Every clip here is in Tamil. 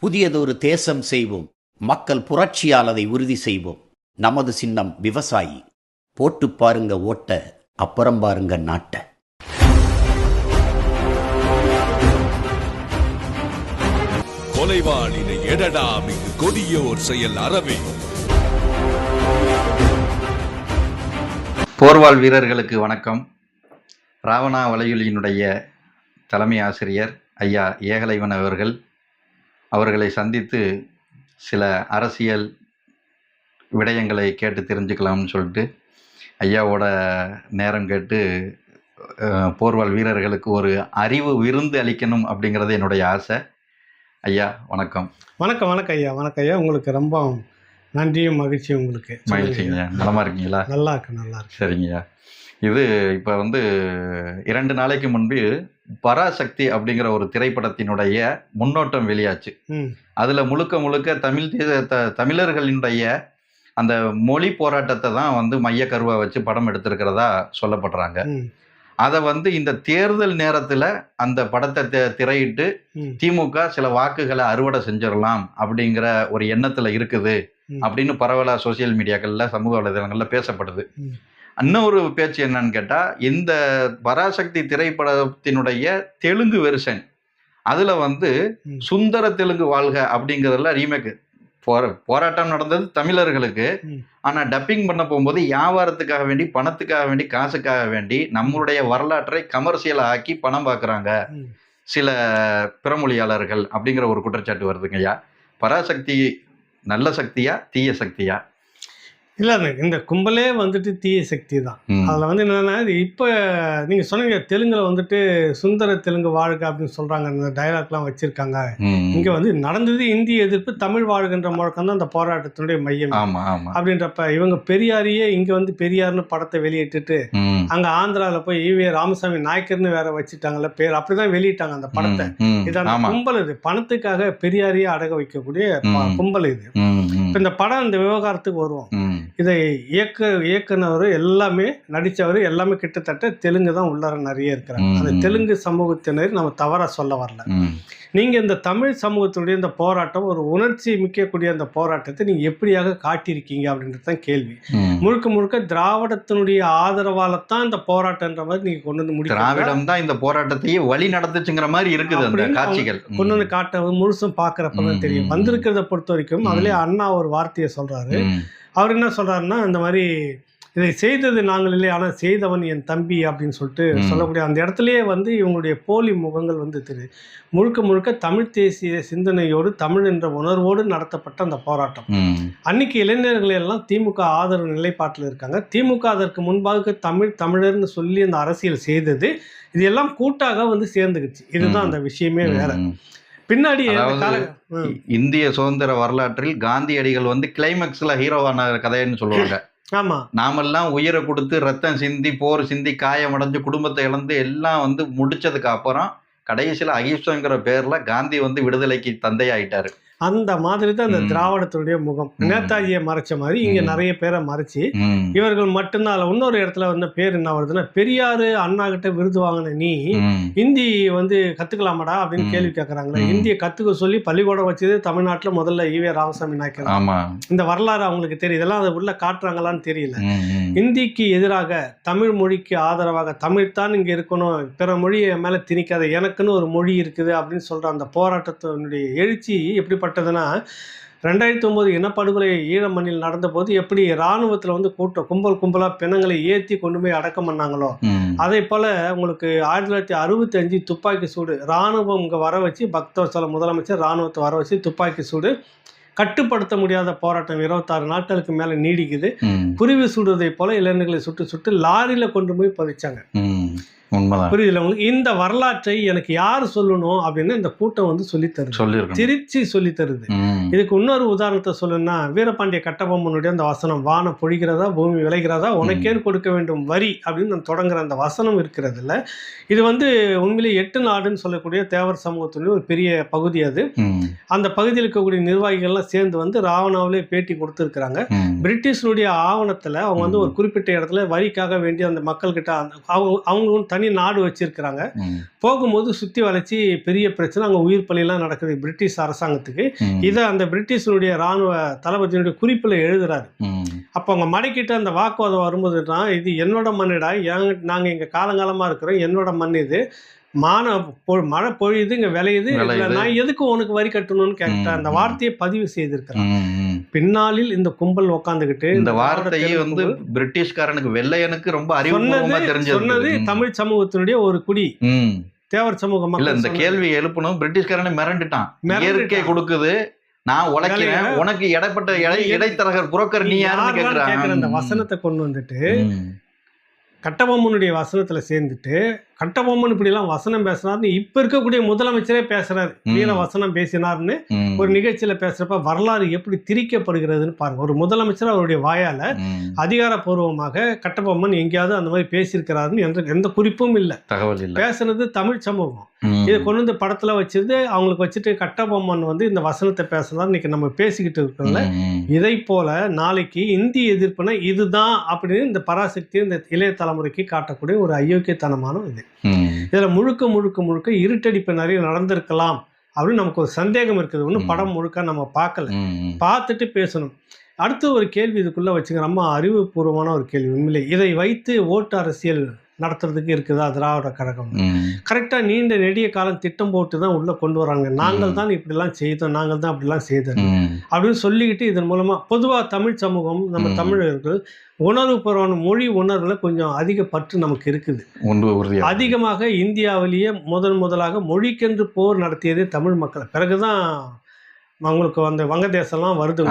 புதியதொரு தேசம் செய்வோம். மக்கள் புரட்சியால் அதை உறுதி செய்வோம். நமது சின்னம் விவசாயி. போட்டு பாருங்க ஓட்ட, அப்புறம் பாருங்க நாட்ட. கொலைவாளினை எடடா மிகு கொடியோர் செயல் அறவே. போர்வாள் வீரர்களுக்கு வணக்கம். ராவணா வலையொலியினுடைய தலைமை ஆசிரியர் ஐயா ஏகலைவன் அவர்களை சந்தித்து சில அரசியல் விடயங்களை கேட்டு தெரிஞ்சுக்கலாம்னு சொல்லிட்டு ஐயாவோட நேரம் கேட்டு போர்வாள் வீரர்களுக்கு ஒரு அறிவு விருந்து அளிக்கணும் அப்படிங்கிறது என்னுடைய ஆசை. ஐயா வணக்கம். வணக்கம் ஐயா. வணக்கம் ஐயா. உங்களுக்கு ரொம்ப நன்றியும் மகிழ்ச்சியும். உங்களுக்கு மகிழ்ச்சிங்க. நலமா இருக்கீங்களா? நல்லா இருக்கு. சரிங்கய்யா. இது இப்போ 2 நாளைக்கு முன்பு பராசக்தி அப்படிங்கிற ஒரு திரைப்படத்தினுடைய முன்னோட்டம் வெளியாச்சு. அதில் முழுக்க தமிழர்களினுடைய அந்த மொழி போராட்டத்தை தான் மைய கருவா வச்சு படம் எடுத்திருக்கிறதா சொல்லப்படுறாங்க. அதை இந்த தேர்தல் நேரத்தில் அந்த படத்தை திரையிட்டு திமுக சில வாக்குகளை அறுவடை செஞ்சிடலாம் அப்படிங்கிற ஒரு எண்ணத்தில் இருக்குது அப்படின்னு பரவலாக சோசியல் மீடியாக்களில் சமூக வலைதளங்களில் பேசப்படுது. இன்னொரு பேச்சு என்னன்னு கேட்டால், இந்த பராசக்தி திரைப்படத்தினுடைய தெலுங்கு வெர்ஷன் அதில் சுந்தர தெலுங்கு வாழ்க அப்படிங்கிறதுல ரீமேக்கு போராட்டம் நடந்தது தமிழர்களுக்கு. ஆனால் டப்பிங் பண்ண போகும்போது வியாபாரத்துக்காக வேண்டி, பணத்துக்காக வேண்டி, காசுக்காக வேண்டி நம்மளுடைய வரலாற்றை கமர்ஷியல் ஆக்கி பணம் பார்க்குறாங்க சில பிறமொழியாளர்கள் அப்படிங்கிற ஒரு குற்றச்சாட்டு வருதுங்கய்யா. பராசக்தி நல்ல சக்தியா தீய சக்தியா? இல்லை, இந்த கும்பலே தீய சக்தி தான். அதில் என்னன்னா, இப்போ நீங்கள் சொன்னீங்க தெலுங்குல சுந்தர தெலுங்கு வாழ்க அப்படின்னு சொல்கிறாங்க. இந்த டைலாக்லாம் வச்சுருக்காங்க. இங்கே நடந்தது இந்திய எதிர்ப்பு, தமிழ் வாழ்கின்ற முழக்கம் தான் அந்த போராட்டத்தினுடைய மையம். அப்படின்றப்ப இவங்க பெரியாரியே இங்கே பெரியார்னு படத்தை வெளியிட்டுட்டு அங்கே ஆந்திராவில் போய் ஈவே ராமசாமி நாயக்கர்னு வேற வச்சுட்டாங்கல்ல பேர், அப்படிதான் வெளியிட்டாங்க அந்த படத்தை. இது அந்த கும்பல், இது பணத்துக்காக பெரியாரியே அடக வைக்கக்கூடிய கும்பல் இது. இப்போ இந்த படம் இந்த விவகாரத்துக்கு வருவோம். இதை இயக்குனர் எல்லாமே நடித்தவர் எல்லாமே கிட்டத்தட்ட தெலுங்கு தான் உள்ளார நிறைய இருக்கிறாங்க. அந்த தெலுங்கு சமூகத்தினர் நம்ம தவறா சொல்ல வரல. நீங்க இந்த தமிழ் சமூகத்தினுடைய இந்த போராட்டம், ஒரு உணர்ச்சி மிக்கக்கூடிய அந்த போராட்டத்தை நீங்க எப்படியாக காட்டியிருக்கீங்க அப்படின்றது தான் கேள்வி. முழுக்க திராவிடத்தினுடைய ஆதரவாலத்தான் இந்த போராட்டம்ன்ற மாதிரி நீங்க கொண்டு வந்து முடியும். திராவிடம் தான் இந்த போராட்டத்தையே வழி நடந்துச்சுங்கிற மாதிரி இருக்குது அந்த காட்சிகள். கொண்டு வந்து காட்ட முழுசும் பாக்குறப்பதான் தெரியும். வந்திருக்கிறத பொறுத்த வரைக்கும் அதுலயே அண்ணா ஒரு வார்த்தையை சொல்றாரு. அவர் என்ன சொல்றாருன்னா, இந்த மாதிரி இதை செய்தது நாங்கள் இல்லை, ஆனால் செய்தவன் என் தம்பி அப்படின்னு சொல்லிட்டு சொல்லக்கூடிய அந்த இடத்துலயே இவங்களுடைய போலி முகங்கள் தெரியுது. முழுக்க தமிழ் தேசிய சிந்தனையோடு, தமிழ் என்ற உணர்வோடு நடத்தப்பட்ட அந்த போராட்டம். அன்னைக்கு இளைஞர்கள் எல்லாம் திமுக ஆதரவு நிலைப்பாட்டில் இருக்காங்க. திமுக அதற்கு முன்பாக தமிழர்னு சொல்லி அந்த அரசியல் செய்தது. இது எல்லாம் கூட்டாக சேர்ந்துக்குச்சு. இதுதான் அந்த விஷயமே. வேற பின்னாடி இந்திய சுதந்திர வரலாற்றில் காந்தியடிகள் கிளைமேக்ஸ்ல ஹீரோவான கதைன்னு சொல்லுவாங்க. ஆமா, நாமெல்லாம் உயிரை கொடுத்து ரத்தம் சிந்தி போர் சிந்தி காயமடைஞ்சு குடும்பத்தை இழந்து எல்லாம் முடிச்சதுக்கு அப்புறம் கடைசியில அகிம்சைங்கிற பேர்ல காந்தி விடுதலைக்கு தந்தையாயிட்டாரு. அந்த மாதிரி தான் இந்த திராவிடத்துடைய முகம். நேதாஜியை மறைச்ச மாதிரி இங்க நிறைய பேரை மறைச்சு இவர்கள் மட்டும்தான். இன்னொரு இடத்துல பேர் என்ன வருதுன்னா, பெரியாரு அண்ணா கிட்ட விருது வாங்கின நீ ஹிந்தி கத்துக்கலாமாடா அப்படின்னு கேள்வி கேட்கறாங்களே. ஹிந்தியை கத்துக்க சொல்லி பள்ளிக்கூடம் வச்சது தமிழ்நாட்டுல முதல்ல ஈவே ராமசாமி நாயக்கர். இந்த வரலாறு அவங்களுக்கு தெரியும். இதெல்லாம் அதை உள்ள காட்டுறாங்களான்னு தெரியல. ஹிந்திக்கு எதிராக தமிழ் மொழிக்கு ஆதரவாக தமிழ்தான் இங்க இருக்கணும், பிற மொழியை மேல திணிக்காத, எனக்குன்னு ஒரு மொழி இருக்குது அப்படின்னு சொல்ற அந்த போராட்டத்தினுடைய எழுச்சி எப்படிப்பட்டதுன்னா, 2009 இனப்படுகொலை ஈழ மண்ணில் நடந்த போது எப்படி இராணுவத்தில் கும்பலா பிணங்களை ஏற்றி கொண்டு போய் அடக்கம் பண்ணாங்களோ, அதே போல உங்களுக்கு 1965 துப்பாக்கி சூடு இராணுவம் இங்கே வர வச்சு, பக்தவத்சல முதலமைச்சர் இராணுவத்தை வர வச்சு துப்பாக்கி சூடு கட்டுப்படுத்த முடியாத போராட்டம் 26 நாட்களுக்கு மேல நீடிக்குது. குருவி சுடுவதை போல இளைஞர்களை சுட்டு லாரியில கொண்டு போய் பதிச்சாங்க. புரியுதுல உங்களுக்கு? இந்த வரலாற்றை எனக்கு யார் சொல்லணும் அப்படின்னு இந்த கூட்டம் சொல்லி தருது, திருச்சி சொல்லி தருது. இதுக்கு இன்னொரு உதாரணத்தை சொல்லணும்னா, வீரபாண்டிய கட்டபொம்மனுடைய அந்த வசனம், வானம் பொழிகிறதா பூமி விளைகிறதா உனக்கேன்னு கொடுக்க வேண்டும் வரி அப்படின்னு நான் தொடங்குற அந்த வசனம் இருக்கிறதுல, இது உண்மையிலே 8 நாடுன்னு சொல்லக்கூடிய தேவர் சமூகத்துடைய ஒரு பெரிய பகுதி. அது அந்த பகுதியில் இருக்கக்கூடிய நிர்வாகிகள்லாம் சேர்ந்து ராவணாவிலே பேட்டி கொடுத்துருக்குறாங்க. பிரிட்டிஷனுடைய ஆவணத்துல அவங்க ஒரு குறிப்பிட்ட இடத்துல வரிக்காக வேண்டி அந்த மக்கள் கிட்ட அவங்க அவங்க தனி நாடு வச்சிருக்கிறாங்க. போகும்போது சுற்றி வளைச்சி பெரிய பிரச்சனை, அங்கே உயிர் பலியெல்லாம் நடக்குது பிரிட்டிஷ் அரசாங்கத்துக்கு. இதை அந்த பிரிட்டிஷனுடைய இராணுவ தளபதியினுடைய குறிப்பில் எழுதுறாரு. அப்போ அவங்க மடக்கிட்டு அந்த வாக்குவாதம் வரும்போதுதான், இது என்னோட மண்ணிடா, நாங்கள் இங்கே காலங்காலமாக இருக்கிறோம், என்னோட மண் இது, மழை பொழியுது, இங்க விளையுது, நான் எதுக்கு உனக்கு வரி கட்டணும்னு கேட்டேன். அந்த வார்த்தையை பதிவு செய்திருக்கிறேன். பின்னாளில் இந்த கும்பல் உட்காந்துக்கிட்டு இந்த வார்த்தையை வந்து பிரிட்டிஷ்காரனுக்கு, வெள்ளையனுக்கு ரொம்ப அறிவுபூர்வமா தெரிஞ்சது. தமிழ் சமூகத்தினுடைய ஒரு குடி, தேவர் சமூகம். இல்ல, இந்த கேள்வி எழுப்பணும், பிரிட்டிஷ்காரனை மிரண்டுட்டான். இயற்கை கொடுக்குது, நான் உழைக்கிறேன், உனக்கு இடைப்பட்ட இடைத்தரகர் புரோக்கர் நீ யாருன்னு கேட்கிறேன். அந்த வசனத்தை கொண்டு வந்துட்டு கட்டபொம்மனுடைய வசனத்துல சேர்ந்துட்டு, கட்டபொம்மன் இப்படி எல்லாம் வசனம் பேசினார்னு இப்ப இருக்கக்கூடிய முதலமைச்சரே பேசுறாரு. வீர வசனம் பேசினார்னு ஒரு நிகழ்ச்சியில பேசுறப்ப வரலாறு எப்படி திரிக்கப்படுகிறதுன்னு பாருங்க. ஒரு முதலமைச்சர் அவருடைய வாயால அதிகாரப்பூர்வமாக கட்டபொம்மன் எங்கேயாவது அந்த மாதிரி பேசியிருக்கிறாருன்னு எந்த குறிப்பும் இல்லை, தகவல் இல்லை. பேசுனது தமிழ் சமூகம். இதை கொண்டு வந்து படத்துல வச்சது அவங்களுக்கு வச்சுட்டு கட்டபொம்மன் வந்து இந்த வசனத்தை பேசினார். இன்னைக்கு நம்ம பேசிக்கிட்டு இருக்கோம்ல, இதை போல நாளைக்கு இந்தி எதிர்ப்புனா இதுதான் அப்படின்னு இந்த பராசக்தி இந்த இளைய தலைமுறைக்கு காட்டக்கூடிய ஒரு அயோக்கியத்தனமான இது. இதுல முழுக்க முழுக்க முழுக்க இருட்டடிப்பு நிறைய நடந்திருக்கலாம் அப்படின்னு நமக்கு ஒரு சந்தேகம் இருக்குது. ஒன்றும் படம் முழுக்க நம்ம பார்க்கல, பார்த்துட்டு பேசணும். அடுத்து ஒரு கேள்வி இதுக்குள்ள வச்சுங்க, ரொம்ப அறிவுபூர்வமான ஒரு கேள்வி. உண்மையிலே இதை வைத்து ஓட்டு அரசியல் நடத்துறதுக்கு இருக்குதா திராவிட கழகம்? கரெக்டா நீண்ட நெடிய காலம் திட்டம் போட்டு தான் உள்ள கொண்டு வராங்க. நாங்கள் தான் இப்படிலாம் செய்தோம், நாங்கள் தான் அப்படிலாம் செய்தோம் அப்படின்னு சொல்லிக்கிட்டு இதன் மூலமா பொதுவா தமிழ் சமூகம், நம்ம தமிழர்கள் உணர்வுபூர்வமான மொழி உணர்வுல கொஞ்சம் அதிக பற்று நமக்கு இருக்குது. அதிகமாக இந்தியாவிலேயே முதலாக மொழிக்கென்று போர் நடத்தியதே தமிழ் மக்கள். பிறகுதான் அவங்களுக்கு அந்த வங்கதேசம்லாம் வருது,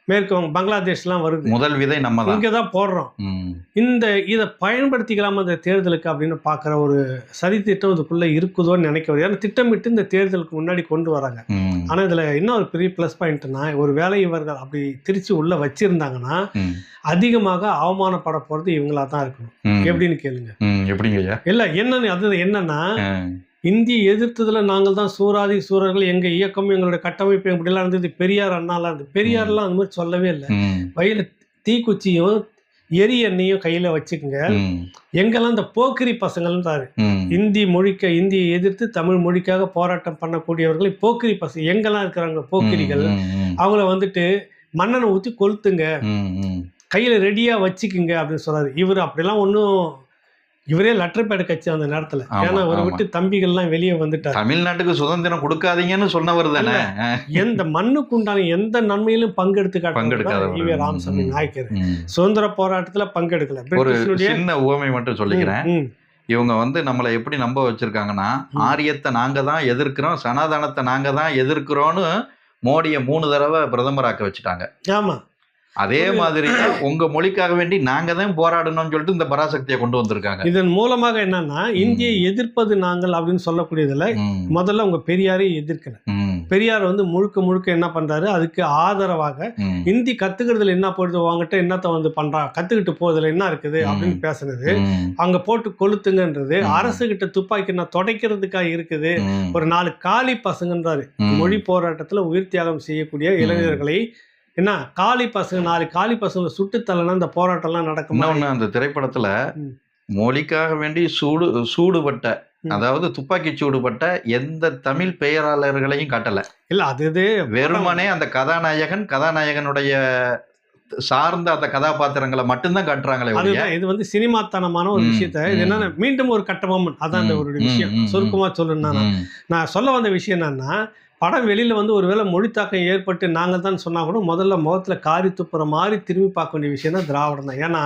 மேற்கு பங்களாதேஷ்லாம் வருது. முதல் விதை நம்ம இங்கே தான் போடுறோம். இதை பயன்படுத்திக்கலாமா இந்த தேர்தலுக்கு அப்படின்னு பார்க்குற ஒரு சதித்திட்டம் இதுக்குள்ளே இருக்குதோன்னு நினைக்கிறது. ஏன்னா திட்டமிட்டு இந்த தேர்தலுக்கு முன்னாடி கொண்டு வராங்க. ஆனால் இதில் இன்னும் ஒரு பெரிய ப்ளஸ் பாயிண்ட்னா, ஒரு வேலை இவர்கள் அப்படி திருச்சி உள்ளே வச்சிருந்தாங்கன்னா அதிகமாக அவமானப்பட போகிறது இவங்களா தான் இருக்கணும். எப்படின்னு கேளுங்க. எப்படிங்க? இல்லை என்னன்னு, அது என்னன்னா, இந்தியை எதிர்த்ததுல நாங்கள் தான் சூராதி சூரர்கள், எங்க இயக்கம் எங்களுடைய கட்டமைப்பு இப்படிலாம் இருந்தது, பெரியார் அண்ணாலாம் இருந்தது. பெரியார்லாம் அந்த மாதிரி சொல்லவே இல்லை. வயல தீக்குச்சியும் எரி எண்ணெயும் கையில வச்சுக்கோங்க. எங்கெல்லாம் இந்த போக்கிரி பசங்கள்ன்றாரு, இந்தி இந்தியை எதிர்த்து தமிழ் மொழிக்காக போராட்டம் பண்ணக்கூடியவர்களை போக்கிரி பசங்க எங்கெல்லாம் இருக்கிறாங்க போக்கிரிகள், அவங்கள வந்துட்டு மண்ணெண்ணை ஊற்றி கொளுத்துங்க, கையில ரெடியா வச்சுக்குங்க அப்படின்னு சொல்றாரு. இவர் அப்படிலாம் ஒன்றும், இவரே லெட்டர் பேட் கட்சி அந்த நேரத்துல. ஏன்னா ஒரு விட்டு தம்பிகள்லாம் வெளியே வந்துட்டார். தமிழ்நாட்டுக்கு சுதந்திரம் கொடுக்காதீங்கன்னு சொன்னவர் தானே. எந்த மண்ணுக்கு உண்டான எந்த நன்மையிலும் பங்கெடுக்காத ஈவே ராமசாமி நாயக்கர் சுதந்திர போராட்டத்துல பங்கெடுக்கல. ஒரு சின்ன உவமை மட்டும் சொல்லிக்கிறேன். இவங்க வந்து நம்மளை எப்படி நம்ப வச்சிருக்காங்கன்னா, ஆரியத்தை நாங்க தான் எதிர்க்கிறோம், சனாதனத்தை நாங்க தான் எதிர்க்கிறோம்னு மோடியை 3 தடவை பிரதமராக்க வச்சுட்டாங்க. ஆமா, அதே மாதிரி உங்க மொழிக்காக வேண்டி நாங்க தான் போராடணும்னு சொல்லிட்டு இந்த பராசக்தியை கொண்டு வந்திருக்காங்க. இதன் மூலமாக என்னன்னா, இந்தியை எதிர்ப்பது நாங்கள் அப்படின்னு சொல்லக்கூடியதுல முதல்ல உங்க பெரியாரை எதிர்க்கல. பெரியார் வந்து முழுக்க முழுக்க என்ன பண்றாரு, அதுக்கு ஆதரவாக இந்தி கத்துக்கிறதுல என்ன போயிடுது, வாங்கிட்ட என்னத்த வந்து பண்றான், கத்துக்கிட்டு போறதுல என்ன இருக்குது அப்படின்னு பேசுனது, அங்க போட்டு கொளுத்துங்கன்றது, அரசு கிட்ட துப்பாக்கி நான் தொடைக்கிறதுக்காக இருக்குது, ஒரு 4 காலி பசங்கன்றாரு. மொழி போராட்டத்துல உயிர் தியாகம் செய்யக்கூடிய இளைஞர்களை என்ன காலி பசங்க 4 காலி பசங்களை சுட்டுத்தலனா இந்த போராட்டம்லாம் நடக்கும். அந்த திரைப்படத்துல மொழிக்காக வேண்டி சூடுபட்ட, அதாவது துப்பாக்கி சூடுபட்ட எந்த தமிழ் பெயராளர்களையும் காட்டல. இல்ல, அது வெறுமனே அந்த கதாநாயகனுடைய சார்ந்த அந்த கதாபாத்திரங்களை மட்டும்தான் காட்டுறாங்களே. இது வந்து சினிமாத்தனமான ஒரு விஷயத்த, இது என்னன்னா மீண்டும் ஒரு கட்டபொம்மன், அதான் அந்த ஒரு விஷயம். சுருக்கமா சொல்லணும்னா, நான் சொல்ல வந்த விஷயம் என்னன்னா, படம் வெளியில் வந்து ஒருவேளை மொழி தாக்கம் ஏற்பட்டு நாங்கள் தான் சொன்னால் கூட முதல்ல முகத்தில் காரி துப்புற மாதிரி திரும்பி பார்க்க வேண்டிய விஷயம் தான் திராவிடம் தான். ஏன்னா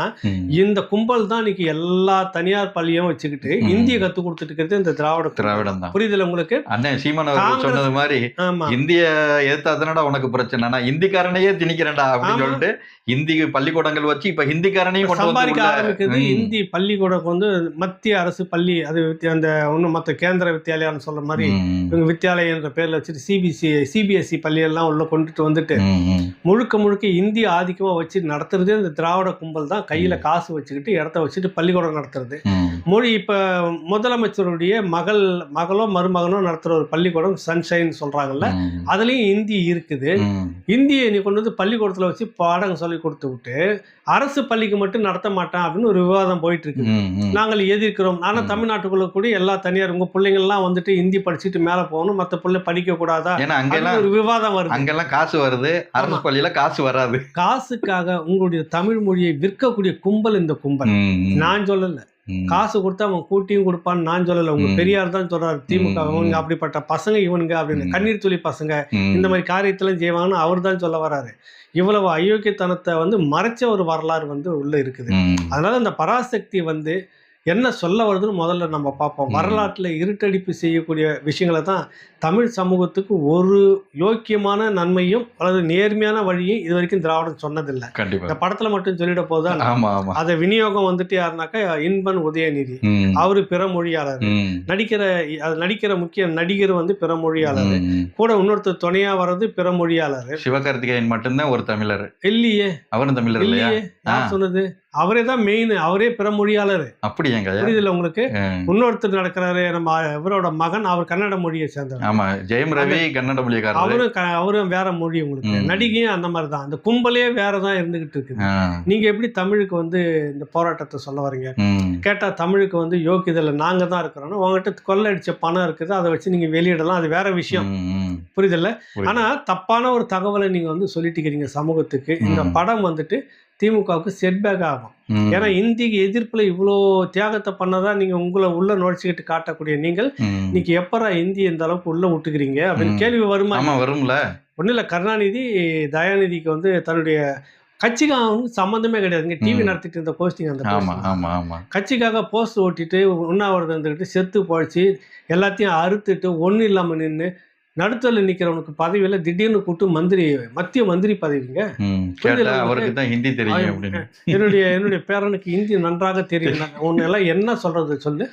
இந்த கும்பல் தான் இன்னைக்கு எல்லா தனியார் பள்ளியும் வச்சுக்கிட்டு இந்திய கற்றுக் கொடுத்துட்டு இருக்கிறது இந்த திராவிடம் தான். புரியுதுல உங்களுக்கு? அண்ணன் சீமான் சொன்னது மாதிரி இந்திய எதிர்த்தாதனடா உனக்கு பிரச்சனைனா இந்திக்காரனையே திணிக்கிறேன்டா அப்படின்னு சொல்லிட்டு இந்தி பள்ளிக்கூடங்கள் வச்சு இப்ப ஹிந்திக்காரனையும் சம்பாதிக்க ஆரம்பிக்குது. இந்தி பள்ளிக்கூடம் வந்து மத்திய அரசு பள்ளி, அது அந்த ஒன்றும் மற்ற கேந்திர வித்தியாலயான்னு சொல்ற மாதிரி இவங்க வித்தியாலயம் என்ற பேர்ல வச்சுட்டு சிபிஎஸ்சி பள்ளியெல்லாம் உள்ள கொண்டுட்டு வந்துட்டு முழுக்க முழுக்க இந்திய ஆதிக்கமாக வச்சு நடத்துறதே இந்த திராவிட கும்பல் தான். கையில் காசு வச்சுக்கிட்டு இடத்த வச்சுட்டு பள்ளிக்கூடம் நடத்துறது. மொழி இப்போ முதலமைச்சருடைய மகளோ மருமகனோ நடத்துகிற ஒரு பள்ளிக்கூடம் சன்ஷைன் சொல்கிறாங்கல்ல, அதுலேயும் ஹிந்தி இருக்குது. இந்தியை நீ கொண்டு வந்து பள்ளிக்கூடத்தில் வச்சு பாடம் சொல்லி கொடுத்து விட்டு அரசு பள்ளிக்கு மட்டும் நடத்த மாட்டேன் அப்படின்னு ஒரு விவாதம் போயிட்டு இருக்கு. நாங்கள் எதிர்க்கிறோம். ஆனால் தமிழ்நாட்டுக்குள்ள கூட எல்லா தனியார் உங்க பிள்ளைங்கள்லாம் வந்துட்டு ஹிந்தி படிச்சுட்டு மேலே போகணும், மற்ற பிள்ளை படிக்க கூடாதா ஒரு விவாதம் வருது. அங்கெல்லாம் காசு வருது, அரசு பள்ளியில காசு வராது. காசுக்காக உங்களுடைய தமிழ் மொழியை விற்கக்கூடிய கும்பல் இந்த கும்பல். நான் சொல்லல, காசு கொடுத்தா அவன் கூட்டியும் கொடுப்பான்னு நான் சொல்லல. உங்க பெரியார் தான் சொல்றாரு திமுக அவங்க அப்படிப்பட்ட பசங்க இவனுங்க அப்படின்னு, கண்ணீர் துளி பசங்க இந்த மாதிரி காரியத்தெல்லாம் செய்வாங்கன்னு அவர் தான் சொல்ல வராரு. இவ்வளவு அயோக்கியத்தனத்தை வந்து மறைச்ச ஒரு வரலாறு வந்து உள்ள இருக்குது. அதனால இந்த பராசக்தி வந்து என்ன சொல்ல வருதுன்னு முதல்ல நம்ம பார்ப்போம். வரலாற்றில் இருட்டடிப்பு செய்யக்கூடிய விஷயங்களை தான் தமிழ் சமூகத்துக்கு ஒரு யோக்கியமான நன்மையும் அல்லது நேர்மையான வழியும் இது வரைக்கும் திராவிடம் சொன்னதில்லை. இந்த படத்துல மட்டும் சொல்லிட போதுதான். அதை விநியோகம் வந்துட்டு யாருனாக்கா இன்பன் உதயநிதி, அவரு பிற மொழியாளர். நடிக்கிற முக்கிய நடிகர் வந்து பிற மொழியாளர், கூட இன்னொருத்தர் துணையா வர்றது பிற மொழியாளர். சிவகார்த்திகேயன் மட்டும்தான் ஒரு தமிழர் இல்லையே? அவரும் தமிழர் இல்லையே? யார் சொன்னது? அவரே தான் மெயின், அவரே பிற மொழியாளர். அப்படியாங்க? புரியுதுல உங்களுக்கு? இன்னொருத்தர் நடக்கிறாரு நம்ம இவரோட மகன், அவர் கன்னட மொழியை சேர்ந்தவர். ஆமா, ஜெயம் ரவி கன்னட மொழிக்காரர். அவரும் வேற மொழி. உங்களுக்கு நடிகையும் அந்த மாதிரி தான், இந்த கும்பலே வேறதான் இருந்துகிட்டு இருக்குது. நீங்க எப்படி தமிழுக்கு வந்து இந்த போராட்டத்தை சொல்ல வரீங்க? கேட்டா தமிழுக்கு வந்து யோக்கியதில்லை, நாங்க தான் இருக்கிறோம். உங்ககிட்ட கொள்ளடிச்ச பணம் இருக்குது, அதை வச்சு நீங்க வெளியிடலாம், அது வேற விஷயம். புரியுதில்ல? ஆனா தப்பான ஒரு தகவலை நீங்க வந்து சொல்லிட்டு இருக்கிறீங்க சமூகத்துக்கு. இந்த படம் வந்துட்டு திமுகவுக்கு செட்பேக் ஆகும். ஏன்னா இந்திக்கு எதிர்ப்புல இவ்வளோ தியாகத்தை பண்ணதான் நீங்க உங்களை உள்ள நுழைச்சிக்கிட்டு காட்டக்கூடிய நீங்கள் இன்னைக்கு எப்பரா இந்தி இந்த அளவுக்கு உள்ள விட்டுக்கிறீங்க அப்படின்னு கேள்வி வருமா? வரும்ல. ஒன்றும் இல்லை, கருணாநிதி தயாநிதிக்கு வந்து தன்னுடைய கட்சிக்காக அவனுக்கு சம்மந்தமே கிடையாதுங்க. டிவி நடத்திட்டு இருந்த போஸ்டிங் அந்த கட்சிக்காக போஸ்ட் ஓட்டிட்டு உண்ணாவிரதம் இருந்துக்கிட்டு செத்து போயிடுச்சு, எல்லாத்தையும் அறுத்துட்டு ஒன்றும் இல்லாமல் நின்று நடுத்தல நிக்கிறவனுக்கு பதவியில திடீர்னு கூட்டு மத்திய மந்திரி பதவிங்க. அவருக்கு தான் ஹிந்தி தெரியும் அப்படின்னு. என்னுடைய பேரனுக்கு ஹிந்தி நன்றாக தெரியும். உன்னெல்லாம் என்ன சொல்றது சொல்லு?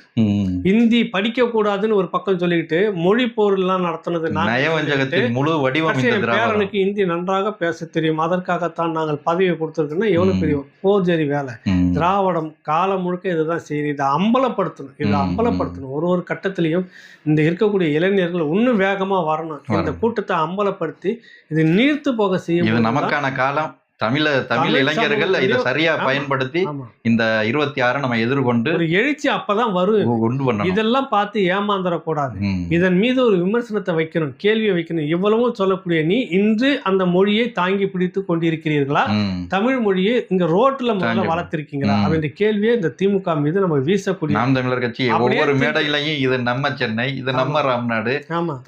ஹிந்தி படிக்க கூடாதுன்னு ஒரு பக்கம் சொல்லிக்கிட்டு மொழி போர் எல்லாம் நடத்தினது முழு வடிவம். பேரனுக்கு ஹிந்தி நன்றாக பேச தெரியும், அதற்காகத்தான் நாங்கள் பதவியை கொடுத்துருக்கோம்னா எவ்வளவு பெரிய போர்ஜரி வேலை. திராவிடம் காலம் முழுக்க இதுதான் செய்யுது. இதை அம்பலப்படுத்தணும். ஒரு கட்டத்திலையும் இந்த இருக்கக்கூடிய இளைஞர்கள் இன்னும் வேகமா வரணும். இந்த கூட்டத்தை அம்பலப்படுத்தி இது நீர்த்து போக செய்யும். நமக்கான காலம். தமிழ் இளைஞர்கள் இதை சரியா பயன்படுத்தி இந்த 26 நம்ம எதிர்கொண்டு ஒரு எழுச்சி அப்பதான் வரும். இதெல்லாம் பார்த்து ஏமாந்துடக்கூடாது. இதன் மீது ஒரு விமர்சனத்தை வைக்கணும், கேள்வியை வைக்கணும். இவ்வளவும் சொல்லக்கூடிய நீ இன்று அந்த மொழியை தாங்கி பிடித்து கொண்டிருக்கிறீர்களா? தமிழ் மொழியை இங்க ரோட்ல முதல்ல வளர்த்திருக்கீங்களா அப்படின்ற கேள்வியை இந்த திமுக மீது நம்ம வீசக்கூடிய நாம் தமிழர் கட்சி ஒவ்வொரு மேடையிலையும் இது நம்ம சென்னை, இது நம்ம ராம்நாடு,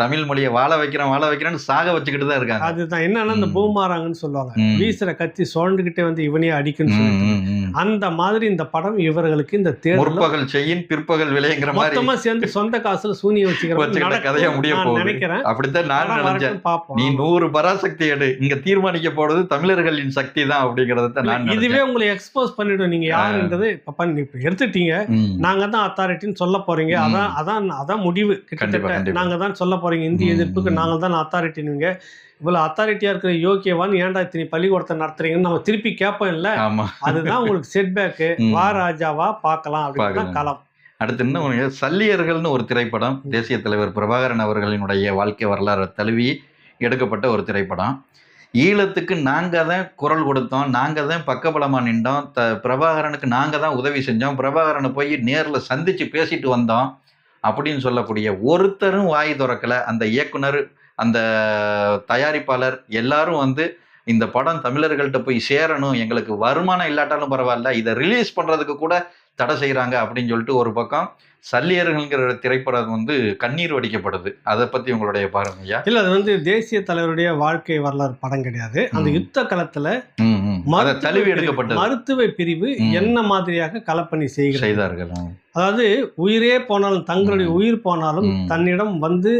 தமிழ் மொழியை வாழ வைக்கிறேன்னு சாக வச்சுக்கிட்டு தான் இருக்காங்க. அதுதான் என்னன்னா இந்த பூமாராங்கன்னு சொல்லுவாங்க, வீசுற கத்தி சோழ்ந்துகிட்டே வந்து இவனையே அடிக்குன்னு சொல்லிட்டு அந்த மாதிரி இந்த படம் இவர்களுக்கு இந்த தேர்தல் செய்யும் பிற்பகல் விளையங்கிற மாதிரி மொத்தமா சேர்ந்து சொந்த காசுல சூனியம் வச்சுக்கிற கதையா முடிய நினைக்கிறேன். அப்படித்தான் நான் நினைச்சேன். நீ 100 பராசக்தி எடு, இங்க தீர்மானிக்க போறது தமிழர்களின் சக்தி தான் அப்படிங்கறத நான் இதுவே உங்களை எக்ஸ்போஸ் பண்ணிடும். நீங்க யாருன்றது இப்ப எடுத்துட்டீங்க, நாங்க தான் அத்தாரிட்டின்னு சொல்ல போறீங்க. அதான் முடிவு. கிட்டத்தட்ட நாங்க தான் சொல்ல போறீங்க, இந்திய எதிர்ப்புக்கு நாங்க தான் அத்தாரிட்டினுங்க. இவ்வளவு அத்தாரிட்டியா இருக்கிற யோக்கியவான் ஏன்டா இத்தனை பள்ளிக்கூடத்தை நடத்துறீங்கன்னு நம்ம திருப்பி கேட்போம் இல்ல? அதுதான் உங்களுக்கு செட்பேக்கு. வா ராஜாவா பார்க்கலாம் அப்படின்னு களம். அடுத்து இன்னும் சல்லியர்கள்னு ஒரு திரைப்படம், தேசிய தலைவர் பிரபாகரன் அவர்களினுடைய வாழ்க்கை வரலாறு தழுவி எடுக்கப்பட்ட ஒரு திரைப்படம். ஈழத்துக்கு நாங்கள் தான் குரல் கொடுத்தோம், நாங்கள் தான் பக்கபலமாக நின்றோம், பிரபாகரனுக்கு நாங்கள் தான் உதவி செஞ்சோம், பிரபாகரனை போய் நேரில் சந்தித்து பேசிட்டு வந்தோம் அப்படின்னு சொல்லக்கூடிய ஒருத்தரும் வாய் திறக்கலை. அந்த இயக்குனர், அந்த தயாரிப்பாளர் எல்லாரும் வந்து இந்த படம் தமிழர்கள்ட்ட போய் சேரணும், எங்களுக்கு வருமானம் இல்லாட்டாலும் பரவாயில்ல, இதை ரிலீஸ் பண்ணுறதுக்கு கூட தடை செய்கிறாங்க அப்படின்னு சொல்லிட்டு ஒரு பக்கம் சல்லியர்கள்ங்கிற திரைப்படம் வந்து கண்ணீர் வடிக்கப்படுது. அதை பற்றி உங்களுடைய பாருங்கய்யா. இல்லை, அது வந்து தேசிய தலைவருடைய வாழ்க்கை வரலாறு படம் கிடையாது. அந்த யுத்த களத்தில் தழுவி எடுக்கப்பட்டது. மருத்துவ பிரிவு என்ன மாதிரியாக களப்பணி செய்தார்கள். அதாவது உயிரே போனாலும், தங்களுடைய உயிர் போனாலும் தன்னிடம் வந்து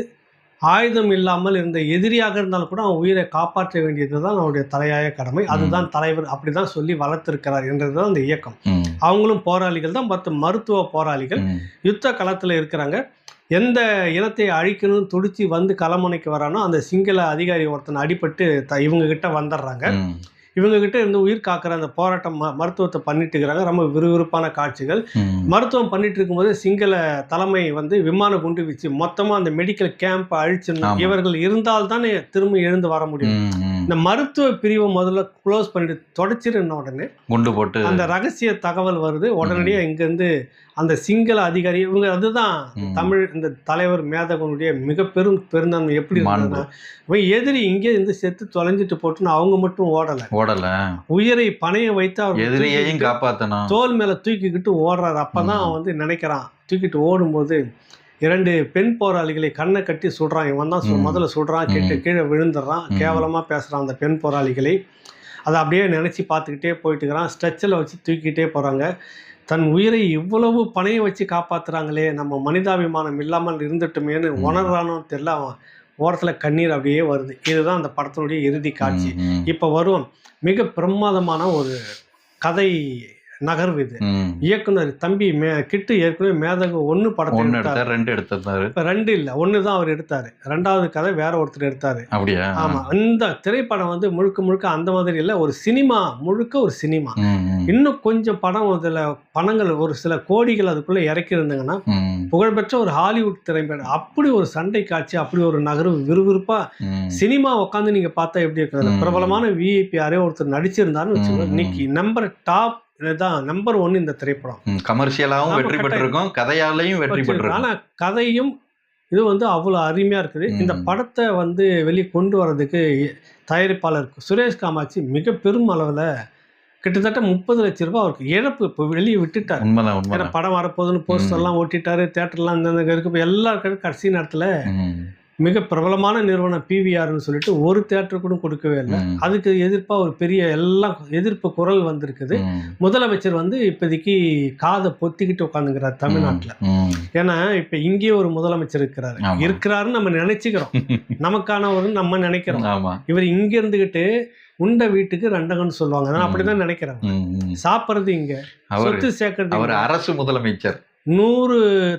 ஆயுதம் இல்லாமல் இருந்த எதிரியாக இருந்தாலும் கூட அவன் உயிரை காப்பாற்ற வேண்டியதுதான் அவனுடைய தலையாய கடமை. அதுதான் தலைவர் அப்படிதான் சொல்லி வளர்த்திருக்கிறார் என்றதுதான் அந்த இயக்கம். அவங்களும் போராளிகள் தான், மற்ற மருத்துவ போராளிகள் யுத்த களத்தில் இருக்கிறாங்க. எந்த இனத்தை அழிக்கணும்னு துடிச்சு வந்து களமுனைக்கு வரானோ அந்த சிங்கள அதிகாரி ஒருத்தனை அடிபட்டு இவங்க கிட்ட வந்துடுறாங்க. இவங்க கிட்ட இருந்து உயிர் காக்கிற அந்த போராட்டம் மருத்துவத்தை பண்ணிட்டு இருக்கிறாங்க. ரொம்ப விறுவிறுப்பான காட்சிகள். மருத்துவம் பண்ணிட்டு இருக்கும்போது சிங்கள தலைமை வந்து விமான குண்டு வீச்சு மொத்தமா அந்த மெடிக்கல் கேம்ப் அழிச்சிடணும், இவர்கள் இருந்தால்தான் திரும்ப எழுந்து வர முடியும். இந்த மருத்துவ பிரிவை முதல்ல க்ளோஸ் பண்ணிட்டு தொடச்சிருந்த உடனே குண்டு போட்டு அந்த ரகசிய தகவல் வருது. உடனடியாக இங்கிருந்து அந்த சிங்கள அதிகாரி இவங்க அதுதான் தமிழ் இந்த தலைவர் மேதகனுடைய மிக பெருந்தன்மை எப்படி இருந்ததுன்னா, எதிரி இங்கே இருந்து செத்து தொலைஞ்சிட்டு போட்டுன்னு அவங்க மட்டும் ஓடல, உயிரை பணைய வைத்து அவர் எதிரியையும் காப்பாத்தணும், தோல் மேல தூக்கிக்கிட்டு ஓடுறாரு. அப்பதான் அவன் வந்து நினைக்கிறான், தூக்கிட்டு ஓடும்போது 2 பெண் போராளிகளை கண்ணை கட்டி சுடுறான். இவன் தான் முதல்ல சுடுறான், கீழே விழுந்துடுறான், கேவலமா பேசுறான் அந்த பெண் போராளிகளை. அதை அப்படியே நினைச்சு பார்த்துக்கிட்டே போயிட்டு இருக்கிறான். ஸ்ட்ரெச்சில் வச்சு தூக்கிட்டே போறாங்க. தன் உயிரை இவ்வளவு பணைய வச்சு காப்பாத்துறாங்களே, நம்ம மனிதாபிமானம் இல்லாமல் இருந்துட்டுமேனு உணர்றானோன்னு தெரியல. அவன் ஓரத்தில் கண்ணீர் அப்படியே வருது. இதுதான் அந்த படத்தினுடைய இறுதி காட்சி. இப்போ வரும் மிக பிரமாதமான ஒரு கதை நகர்வு இது. இயக்குனர் தம்பி கிட்டு ஏற்கனவே மேதகு 1 படத்தை 2 எடுத்தாரு. இப்ப 2 இல்ல 1 தான் அவர் எடுத்தாரு. 2வது கதை வேற ஒருத்தர் எடுத்தாரு. அப்படியா? ஆமா. இந்த திரைப்படம் வந்து முழுக்க அந்த மாதிரி இல்ல, ஒரு சினிமா முழுக்க ஒரு சினிமா. இன்னும் கொஞ்சம் படம் அதுல பணங்கள் ஒரு சில கோடிகள் அதுக்குள்ள இறக்கி இருந்தாங்கன்னா புகழ்பெற்ற ஒரு ஹாலிவுட் திரைப்படம். அப்படி ஒரு சண்டை காட்சி, அப்படி ஒரு நகர்வு விறுவிறுப்பா சினிமா உட்காந்து நீங்க பார்த்தா எப்படி இருக்கிறது. பிரபலமான விஐபி யாரே ஒருத்தர் நடிச்சிருந்தாருன்னு வச்சுக்கோங்க, இன்னைக்கு நம்பர் டாப் நம்பர் 1 இந்த திரைப்படம். கமர்ஷியலாவும் வெற்றி பெற்றிருக்கும், கதையாலையும் வெற்றி பெற்றிருக்கும். ஆனா கதையும் இது வந்து அவ்வளவு அருமையா இருக்குது. இந்த படத்தை வந்து வெளியே கொண்டு வர்றதுக்கு தயாரிப்பாளர் சுரேஷ் காமாட்சி மிக பெரும் அளவுல கிட்டத்தட்ட 30 லட்சம் ரூபாய் அவருக்கு இழப்பு இப்போ வெளியே விட்டுட்டார். ஏன்னா படம் வரப்போகுதுன்னு போஸ்டர் எல்லாம் ஓட்டிட்டாரு, தேட்டர்லாம் இந்த இருக்கு எல்லா கடைசி நேரத்துல மிக பிரபலமான நிறுவனம் பிவிஆர்னு சொல்லிட்டு ஒரு தேட்டர் கூட கொடுக்கவே இல்லை. அதுக்கு எதிர்ப்பா ஒரு பெரிய எல்லாம் எதிர்ப்பு குரல் வந்திருக்குது. முதலமைச்சர் வந்து இப்போதைக்கு காதை பொத்திக்கிட்டு உட்காந்துக்கிறார் தமிழ்நாட்டுல. ஏன்னா இப்ப இங்கேயே ஒரு முதலமைச்சர் இருக்கிறாருன்னு நம்ம நினைச்சுக்கிறோம், நமக்கானவர் நம்ம நினைக்கிறோம். இவர் இங்க இருந்துகிட்டு உண்ட வீட்டுக்கு ரெண்டகன்னு சொல்லுவாங்க, நான் அப்படிதான் நினைக்கிறேன். சாப்பிட்றது இங்க, சொத்து சேர்க்கறது அரசு முதலமைச்சர், 100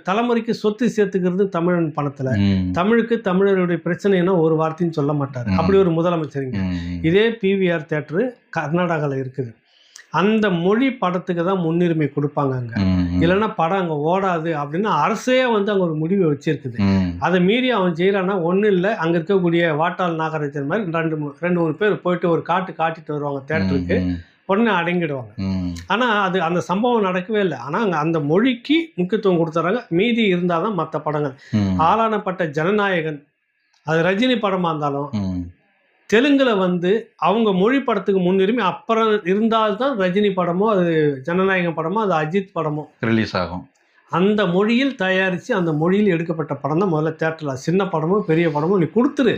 தலைமுறைக்கு சொத்து சேர்த்துக்கிறது தமிழன் பணத்துல. தமிழுக்கு தமிழருடைய பிரச்சனைனா ஒரு வார்த்தையும் சொல்ல மாட்டாரு, அப்படி ஒரு முதலமைச்சருங்க. இதே பிவிஆர் தியேட்டரு கர்நாடகாவில் இருக்குது. அந்த மொழி படத்துக்கு தான் முன்னுரிமை கொடுப்பாங்க அங்க, இல்லைன்னா படம் அங்க ஓடாது அப்படின்னு அரசே வந்து அங்க ஒரு முடிவை வச்சிருக்குது. அதை மீறி அவன் செய்யறான்னா ஒன்றும் இல்லை, அங்க இருக்கக்கூடிய வாட்டாள் நாகராஜன் மாதிரி 2-3 பேர் போயிட்டு ஒரு காட்டிட்டு வருவாங்க தியேட்டருக்கு, உடனே அடங்கிடுவாங்க. ஆனா அது அந்த சம்பவம் நடக்கவே இல்லை. ஆனா அந்த மொழிக்கு முக்கியத்துவம் கொடுத்துறாங்க. மீதி இருந்தாதான் மற்ற படங்கள். ஆளானப்பட்ட ஜனநாயகன் அது ரஜினி படமா இருந்தாலும் தெலுங்குல வந்து அவங்க மொழி படத்துக்கு முன்னுரிமை அப்புறம் இருந்தால்தான் ரஜினி படமோ அது ஜனநாயகன் படமோ அது அஜித் படமோ ரிலீஸ் ஆகும். அந்த மொழியில் தயாரிச்சு அந்த மொழியில் எடுக்கப்பட்ட படம் தான் முதல்ல தியேட்டர்ல. சின்ன படமோ பெரிய படமோ நீ கொடுத்துரு,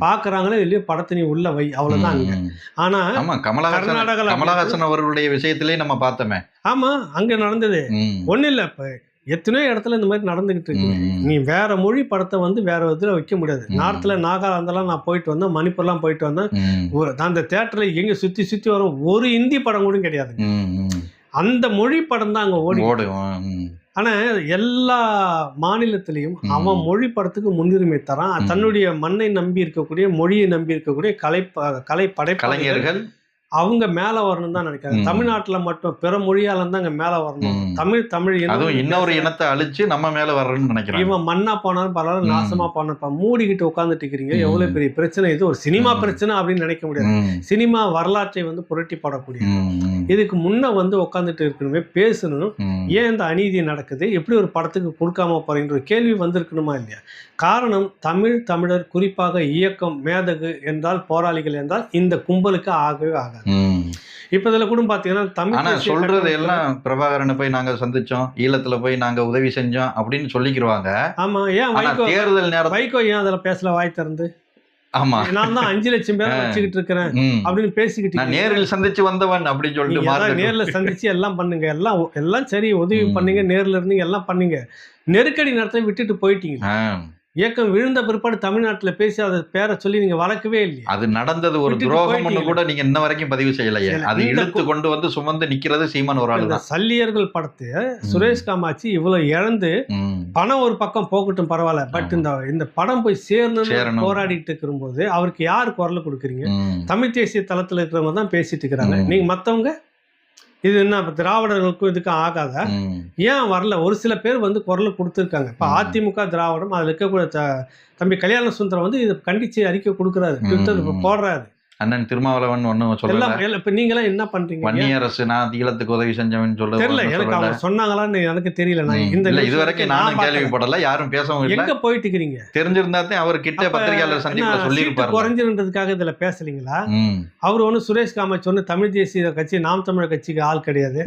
பாக்குறாங்களே இல்லையோ படத்தை நீ உள்ள வை, அவ்வளவுதான் அங்க. ஆனா கமலஹாசன் அவர்களுடைய விஷயத்திலே நம்ம பார்த்தோமே, ஆமா அங்க நடந்தது ஒண்ணு இல்ல. இப்ப எத்தனையோ இடத்துல இந்த மாதிரி நடந்துகிட்டு இருக்கு. நீ வேற மொழி படத்தை வந்து வேற இதுல வைக்க முடியாது. நார்த்ல நாகாலாந்தெல்லாம் நான் போயிட்டு வந்தேன், மணிப்பூர்லாம் போயிட்டு வந்தேன். அந்த தியேட்டர்ல எங்க சுத்தி வரும் ஒரு இந்தி படம் கூட கிடையாது. அந்த மொழி படம் தான் அங்க ஓடும். ஆனா எல்லா மாநிலத்திலையும் அவன் மொழி படத்துக்கு முன்னுரிமை தரான். தன்னுடைய மண்ணை நம்பி இருக்கக்கூடிய, மொழியை நம்பி இருக்கக்கூடிய கலை படைப்பாளர்கள் அவங்க மேல வரணும் தான் நினைக்கிறாங்க. தமிழ்நாட்டுல மட்டும் பிற மொழியால தான் அங்க மேல வரணும். தமிழ் இன்னொரு இனத்தை அழிச்சு நம்ம மேல வரணும்னு நினைக்கிறேன். இவன் மண்ணா போனாலும் பரவாயில்ல, நாசமா போனாலும் மூடிக்கிட்டு உட்காந்துட்டு இருக்கிறீங்க. எவ்வளவு பெரிய பிரச்சனை இது, ஒரு சினிமா பிரச்சனை அப்படின்னு நினைக்க முடியாது. சினிமா வரலாற்றை வந்து புரட்டி போடக்கூடிய இதுக்கு முன்ன வந்து உட்காந்துட்டு இருக்கணுமே, பேசணும். ஏன் இந்த அநீதி நடக்குது, எப்படி ஒரு படத்துக்கு கொடுக்காம போறீங்கன்ற ஒரு கேள்வி வந்திருக்கணுமா இல்லையா? காரணம் தமிழர் குறிப்பாக இயக்கம் மேதகு என்றால் போராளிகள் என்றால் இந்த கும்பலுக்கு ஆகவே ஆகாது. இப்ப இதுல கூட பாத்தீங்கன்னா தமிழ் சொல்றது எல்லாம் பிரபாகரனை போய் நாங்க சந்திச்சோம், ஈழத்துல போய் நாங்க உதவி செஞ்சோம் அப்படின்னு சொல்லிக்கிருவாங்க. ஆமா, ஏன் தேர்தல் நேரம் வைகோ ஏன் அதுல பேசல வாய் திறந்து? ஆமா, நான் தான் 5 லட்சம் பேரை வச்சுக்கிட்டு இருக்கிறேன் அப்படின்னு பேசிக்கிட்டு நேரில் சந்திச்சு வந்தவன் அப்படின்னு சொல்லிட்டு நேர்ல சந்திச்சு எல்லாம் பண்ணுங்க, எல்லாம் சரி உதவி பண்ணீங்க, நேர்ல இருந்தீங்க, எல்லாம் பண்ணீங்க. நெருக்கடி நேரத்தை விட்டுட்டு போயிட்டீங்க. இயக்கம் விழுந்த பிற்பாடு தமிழ்நாட்டுல பேசி அதை பேரை சொல்லி நீங்க வளர்க்கவே இல்லையா? அது நடந்தது ஒரு விட்டுட்டு துரோகம்னு போயிட்டீங்க. கூட நீங்க இன்ன வரைக்கும் பதிவு செய்யலையே. சரி, அது இந்த இழுத்து கொண்டு வந்து சுமந்து நிக்கிறது சீமான் ஒரு ஆளு இந்த தான். சல்லியர்கள் படத்தை சுரேஷ் காமாட்சி இவ்வளவு இழந்து பணம் ஒரு பக்கம் போகட்டும் பரவாயில்ல, பட் இந்த படம் போய் சேரணும் போராடிட்டு இருக்கும்போது அவருக்கு யார் குரல் கொடுக்குறீங்க? தமிழ் தேசிய தளத்துல இருக்கிறவங்க தான் பேசிட்டு இருக்கிறாங்க. நீங்க மத்தவங்க இது என்ன திராவிடர்களுக்கும் இதுக்கும் ஆகாதா? ஏன் வரல? ஒரு சில பேர் வந்து குரல் கொடுத்துருக்காங்க. இப்ப அதிமுக திராவிடம் அதுல இருக்கக்கூடிய தம்பி கல்யாண சுந்தரம் வந்து இதை கண்டிச்சு அறிக்கை கொடுக்குறாரு, ட்விட்டர் போடுறாரு. அண்ணன் திருமாவளவன் ஒன்னும் சொல்லல. இப்ப நீங்க எல்லாம் என்ன பண்றீங்க? வன்னிய அரசு நான் ஈழத்துக்கு உதவி செஞ்சவன் தெரியல, எனக்கு அவங்க சொன்னாங்களான்னு எனக்கு தெரியல. நான் இந்த இதுவரைக்கும் நானும் கேள்விப்படல, யாரும் பேசவும் இல்லை. எங்க போயிட்டு இருக்கிறீங்க? தெரிஞ்சிருந்தாத்தே அவர் கிட்ட பத்திரிகையாளர் சந்திப்புல சொல்லியிருப்பாரு. குறைஞ்சிருந்ததுக்காக இதுல பேசலீங்களா? அவர் ஒண்ணு சுரேஷ் காமாட்சி ஒண்ணு தமிழ் தேசிய கட்சி நாம் தமிழர் கட்சிக்கு ஆள் கிடையாது,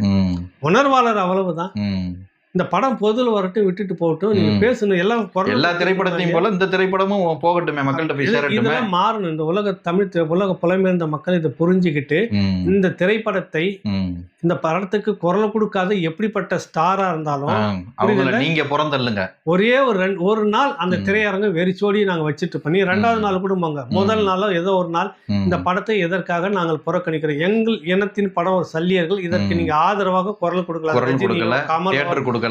உணர்வாளர், அவ்வளவுதான். இந்த படம் பொதுல வரட்டும், விட்டுட்டு போகட்டும், நீங்க பேசணும். எல்லாம் எல்லா திரைப்படத்தையும் போல இந்த திரைப்படமும் போகட்டுமே, மக்கள்கிட்ட போய் சேரட்டுமே. இதெல்லாம் மாறணும். இந்த உலக புலம்பெயர்ந்த மக்கள் இதை புரிஞ்சுக்கிட்டு இந்த திரைப்படத்தை, இந்த படத்துக்கு குரல் கொடுக்காத எப்படிப்பட்ட ஸ்டாரா இருந்தாலும் நீங்க புறந்தல்லுங்க. ஒரே ஒரு நாள் அந்த திரையரங்க வெறிச்சோடி நாங்க வச்சுட்டு பண்ணி 2வது நாள் கொடுப்பாங்க. முதல் நாளோ ஏதோ ஒரு நாள் இந்த படத்தை எதற்காக நாங்கள் புறக்கணிக்கிறோம், எங்கள் இனத்தின் படம் ஒரு சல்லியர்கள், இதற்கு நீங்க ஆதரவாக குரல் கொடுக்கல. கமல்,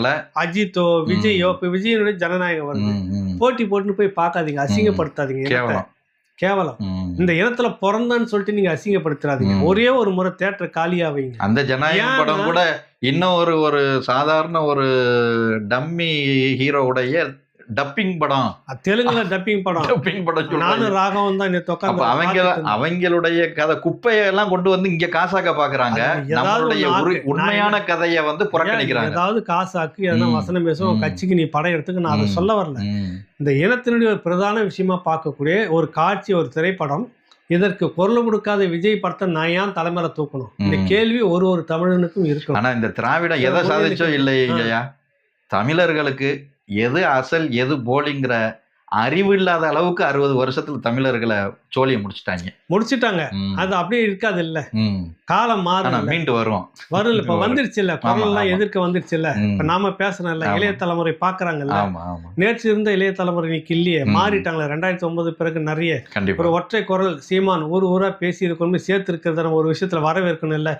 அஜித்தோ, விஜயோ, இப்ப விஜயனுடைய ஜனநாயகம் வருது, போட்டி போட்டுன்னு போய் பார்க்காதீங்க, அசிங்கப்படுத்தாதீங்க. கேவலம். இந்த இடத்துல பிறந்தான்னு சொல்லிட்டு நீங்க அசிங்கப்படுத்துறாதீங்க. ஒரே ஒரு முறை தியேட்டர் காலியா வைங்க. அந்த ஜனநாயகம் படம் கூட இன்னும் ஒரு சாதாரண ஒரு டம்மி ஹீரோவுடைய டப்பிங் படம், தெலுங்குல டப்பிங் படம் நானும் ராகவும் தான். அவங்களுடைய கதை குப்பையெல்லாம் கொண்டு வந்து இங்க காசாக்க பாக்குறாங்க. நம்மளுடைய உண்மையான கதையை வந்து புறக்கணிக்கிறாங்க. ஏதாவது காசாக்கு எதனா வசனம் பேசும் கட்சிக்கு நீ படம் எடுத்துக்க, நான் அதை சொல்ல வரல. இந்த இனத்தினுடைய ஒரு பிரதான விஷயமா பார்க்கக்கூடிய ஒரு காட்சி, ஒரு திரைப்படம், இதற்கு குரல் கொடுக்காத விஜய் படத்தை நான் ஏன் தலைமையில தூக்கணும்? இந்த கேள்வி ஒரு தமிழனுக்கும் இருக்கும். ஆனா இந்த திராவிடம் எதை சாதிச்சோ இல்லையா, தமிழர்களுக்கு எது அசல் எது போலிங்கிற அறிவு இல்லாத அளவுக்கு 60 வருஷத்துல தமிழர்களை சோழியை முடிச்சுட்டாங்க. அது அப்படியே இருக்காது இல்ல, காலம் மாறும், மீண்டு வரும். இப்ப வந்துருச்சு இல்ல, குரல் எல்லாம் எதிர்க்க வந்துருச்சு இல்ல. இப்ப நாம பேசணும் இல்ல, இளைய தலைமுறை பாக்குறாங்கல்ல. நேற்று இருந்த இளைய தலைமுறை இன்னைக்கு இல்லையே, மாறிட்டாங்களே. 2009 பிறகு நிறைய ஒரு ஒற்றை குரல் சீமான் ஊரா பேசி இது கொண்டு சேர்த்து இருக்கிறத நம்ம ஒரு விஷயத்துல வரவேற்கணும் இல்ல.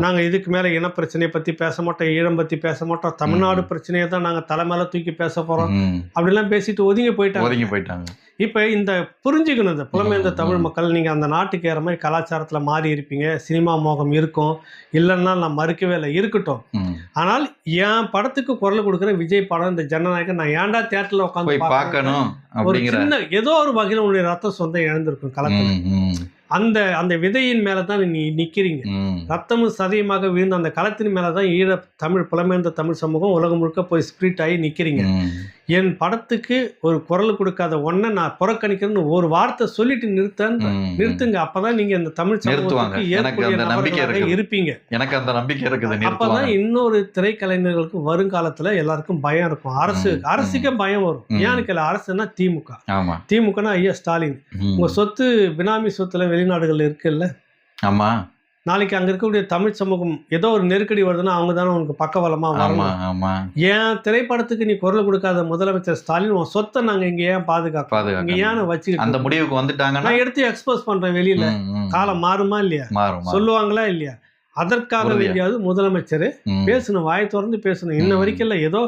நாங்க இதுக்கு மேல இன பிரச்சனையை பத்தி பேச மாட்டோம், ஈழம் பத்தி பேச மாட்டோம், தமிழ்நாடு பிரச்சனையை தான் நாங்க தலைமையில தூக்கி பேச போறோம் அப்படிலாம் பேசிட்டு ஒதுங்கி போயிட்டாங்க. இப்ப இந்த புரிஞ்சுக்கணும், இந்த புலம்பெயர்ந்த தமிழ் மக்கள், நீங்க அந்த நாட்டுக்கு ஏற மாதிரி கலாச்சாரத்துல மாறி இருப்பீங்க, சினிமா மோகம் இருக்கும், இல்லைன்னா நான் மறுக்கவே இல்லை, இருக்கட்டும். ஆனால் என் படத்துக்கு குரல் கொடுக்குற விஜய் படம் இந்த ஜனநாயகம் நான் ஏன்டா தியேட்டர்ல உட்காந்து பார்க்கணும்? ஒரு சின்ன ஏதோ ஒரு வகையில உன்னுடைய ரத்த சொந்தம் இழந்திருக்கும் களத்துல. அந்த விதையின் மேலதான் நீ நிக்கிறீங்க. ரத்தமும் சதையுமாக விழுந்த அந்த களத்தின் மேலதான் ஈழ தமிழ் புலம்பெயர்ந்த தமிழ் சமூகம் உலகம் முழுக்க போய் ஸ்பிரிட் ஆகி நிக்கிறீங்க. என் படத்துக்கு ஒரு குரல் கொடுக்காத ஒன்ன நான் புறக்கணிக்கிறேன்னு ஒரு வார்த்தை சொல்லிட்டு நிறுத்துங்க. அப்பதான் நீங்க இந்த தமிழ் சமூகத்துக்கு இருப்பீங்க. எனக்கு அந்த நம்பிக்கை இருக்குது. அப்பதான் இன்னொரு திரைக்கலைஞர்களுக்கு வருங்காலத்துல எல்லாருக்கும் பயம் இருக்கும். அரசுக்கே பயம் வரும். ஏன்னு கேள்வி, அரசுன்னா திமுகனா ஐயா ஸ்டாலின். உங்க சொத்து பினாமி சொத்துல வெளிநாடுகள் இருக்குல்ல. ஆமா, நாளைக்கு அங்க இருக்கக்கூடிய தமிழ் சமூகம் ஏதோ ஒரு நெருக்கடி வருதுன்னா அவங்க தானே உனக்கு பக்கபலமா வரணும். ஏன் திரைப்படத்துக்கு நீ குரல் கொடுக்காத முதலமைச்சர் ஸ்டாலின், உன் சொத்தை நாங்க இங்க ஏன் பாதுகாக்க, இங்க ஏன் வச்சுக்கிட்டு அந்த முடிவுக்கு வந்துட்டாங்க. நான் எடுத்து எக்ஸ்போஸ் பண்றேன் வெளியில. காலம் மாறுமா இல்லையா, சொல்லுவாங்களா இல்லையா? அதற்காக வேண்டியாவது முதலமைச்சர் பேசணும், வாய் திறந்து பேசணும். இன்ன வரைக்கும் இல்ல, ஏதோ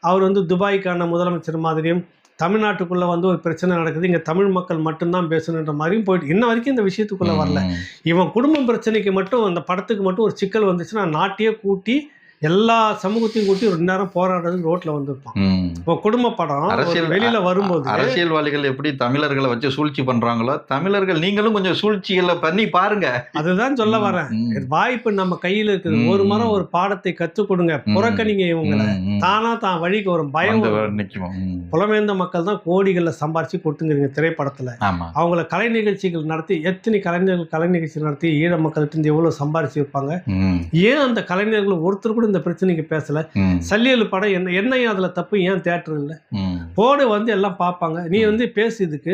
அவர் வந்து துபாய்க்கான முதலமைச்சர் மாதிரியும் தமிழ்நாட்டுக்குள்ள வந்து ஒரு பிரச்சனை நடக்குது, இங்க தமிழ் மக்கள் மட்டும்தான் பேசணுன்ற மாதிரியும் போயிட்டு இன்ன வரைக்கும் இந்த விஷயத்துக்குள்ள வரல. இவன் குடும்பம் பிரச்சனைக்கு மட்டும் அந்த படத்துக்கு மட்டும் ஒரு சிக்கல் வந்துச்சுன்னா நாட்டையே கூட்டி எல்லா சமூகத்தையும் கூட்டி ஒரு நேரம் போராடுறதுக்கு ரோட்ல வந்திருப்பான். இப்போ குடும்ப படம் வெளியில வரும்போது அரசியல்வாதிகள் எப்படி தமிழர்களை வச்சு சூழ்ச்சி பண்றாங்களோ, தமிழர்கள் நீங்களும் கொஞ்சம் சூழ்ச்சிகளை பண்ணி பாருங்க. அதுதான் சொல்ல வரேன். வாய்ப்பு நம்ம கையில இருக்குது. ஒரு மரம் ஒரு பாடத்தை கற்றுக் கொடுங்க, புறக்கணிங்க இவங்களை, தானா தான் வழிக்கு வரும் பயம். புலம்பெயர்ந்த மக்கள் தான் கோடிகள்ல சம்பாரிச்சு கொடுத்துங்கிறீங்க திரைப்படத்துல. அவங்கள கலை நிகழ்ச்சிகள் நடத்தி, எத்தனை கலைஞர்கள் கலை நிகழ்ச்சி நடத்தி ஈழ மக்கள்கிட்ட இருந்து எவ்வளவு சம்பாரிச்சு இருப்பாங்க. ஏன் அந்த கலைஞர்கள் ஒருத்தர் கூட இந்த பிரச்சனைக்கு பேசல? சல்லியல் படம் என்ன அதுல தப்பு? ஏன் தியேட்டர் இல்ல? போடு வந்து எல்லாம் பார்ப்பாங்க, நீ வந்து பேசு. இதுக்கு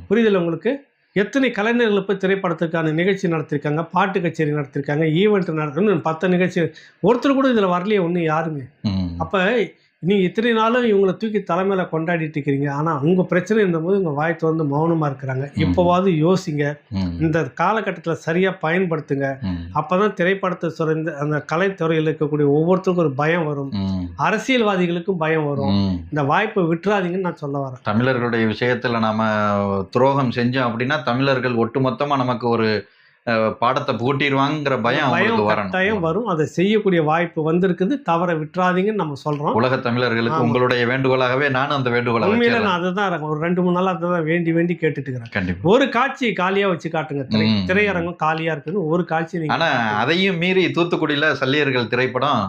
புரியுதுல உங்களுக்கு? எத்தனை கலைஞர்கள் போய் திரைப்படத்துக்கான நிகழ்ச்சி நடத்திருக்காங்க, பாட்டு கச்சேரி நடத்திருக்காங்க, ஈவெண்ட் நடத்தி 10 நிகழ்ச்சி, ஒருத்தர் கூட இதுல வரலையே ஒண்ணு யாருமே. அப்ப நீங்க இத்தனை நாளும் இவங்களை தூக்கி தலைமையில கொண்டாடிட்டு இருக்கிறீங்க. ஆனா உங்க பிரச்சனை இருந்தபோது உங்க வாய் திறந்து மௌனமா இருக்கிறாங்க. இப்போவாவது யோசிங்க, இந்த காலகட்டத்தில் சரியா பயன்படுத்துங்க. அப்பதான் திரைப்படத்தை சுரந்து அந்த கலைத்துறையில் இருக்கக்கூடிய ஒவ்வொருத்தருக்கும் ஒரு பயம் வரும், அரசியல்வாதிகளுக்கும் பயம் வரும். இந்த வாய்ப்பை விட்டுறாதீங்கன்னு நான் சொல்ல வரேன். தமிழர்களுடைய விஷயத்துல நாம துரோகம் செஞ்சோம் அப்படின்னா தமிழர்கள் ஒட்டுமொத்தமா நமக்கு ஒரு பாடத்தை பூட்டிடுவாங்கிற பயம் கட்டாயம் வரும். அதை செய்யக்கூடிய வாய்ப்பு வந்திருக்குது, தவற விட்டுறாதீங்கன்னு நம்ம சொல்றோம். உலக தமிழர்களுக்கு உங்களுடைய வேண்டுகோளாகவே நானும் அந்த வேண்டுகோளை உண்மையில நான் அதுதான் ஒரு 2-3 நாளா அதுதான் வேண்டி கேட்டுட்டு இருக்கிறேன். கண்டிப்பா ஒரு காட்சி காலியா வச்சு காட்டுங்க, திரையரங்கம் காலியா இருக்குன்னு ஒரு காட்சி. ஆனா அதையும் மீறி தூத்துக்குடியில சல்லியர்கள் திரைப்படம்